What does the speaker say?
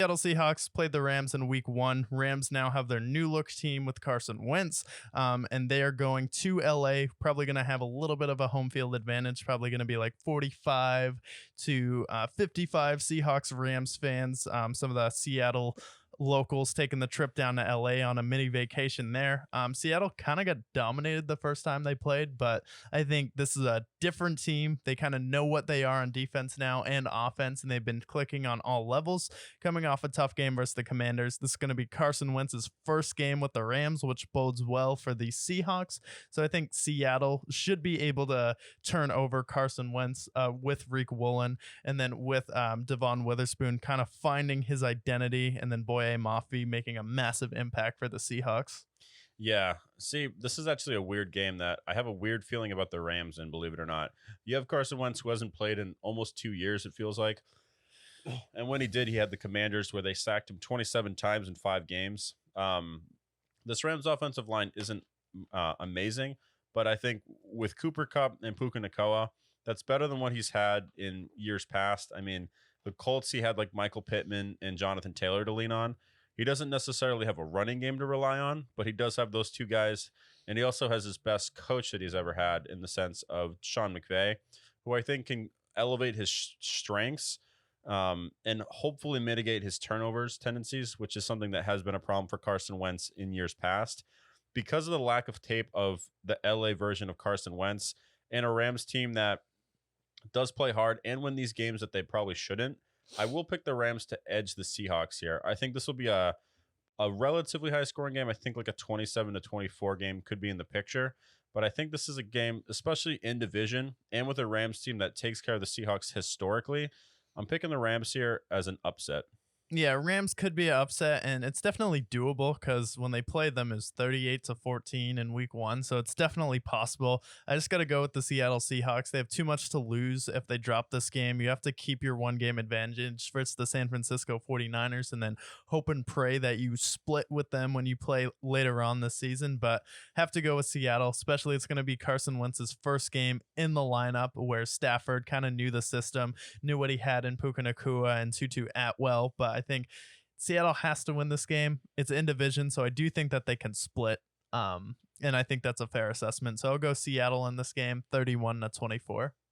Seattle Seahawks played the Rams in week 1. Rams now have their new look team with Carson Wentz, and they are going to LA, probably going to have a little bit of a home field advantage, probably going to be like 45 to 55 Seahawks Rams fans. Some of the Seattle locals taking the trip down to LA on a mini vacation there. Seattle kind of got dominated the first time they played, but I think this is a different team. They kind of know what they are on defense now and offense, and they've been clicking on all levels. Coming off a tough game versus the Commanders, this is going to be Carson Wentz's first game with the Rams, which bodes well for the Seahawks. So I think Seattle should be able to turn over Carson Wentz with Rick Woolen, and then with Devon Witherspoon kind of finding his identity, and then Boye Mafi making a massive impact for the Seahawks. Yeah. See, this is actually a weird game that I have a weird feeling about the Rams, and believe it or not. You have Carson Wentz, who hasn't played in almost 2 years, it feels like. And when he did, he had the Commanders where they sacked him 27 times in 5 games. This Rams offensive line isn't amazing, but I think with Cooper Kupp and Puka Nacua, that's better than what he's had in years past. I mean, the Colts, he had like Michael Pittman and Jonathan Taylor to lean on. He doesn't necessarily have a running game to rely on, but he does have those two guys. And he also has his best coach that he's ever had in the sense of Sean McVay, who I think can elevate his strengths and hopefully mitigate his turnovers tendencies, which is something that has been a problem for Carson Wentz in years past. Because of the lack of tape of the LA version of Carson Wentz and a Rams team that does play hard and win these games that they probably shouldn't, I will pick the Rams to edge the Seahawks here. I think this will be a relatively high scoring game. I think like a 27-24 game could be in the picture. But I think this is a game, especially in division and with a Rams team that takes care of the Seahawks historically. I'm picking the Rams here as an upset. Yeah, Rams could be an upset, and it's definitely doable because when they played them, is 38-14 in week 1, so it's definitely possible. I just got to go with the Seattle Seahawks. They have too much to lose if they drop this game. You have to keep your one-game advantage versus the San Francisco 49ers, and then hope and pray that you split with them when you play later on this season, but have to go with Seattle, especially it's going to be Carson Wentz's first game in the lineup where Stafford kind of knew the system, knew what he had in Puka Nacua and Tutu Atwell, but I think Seattle has to win this game. It's in division, so I do think that they can split. And I think that's a fair assessment. So I'll go Seattle in this game, 31-24.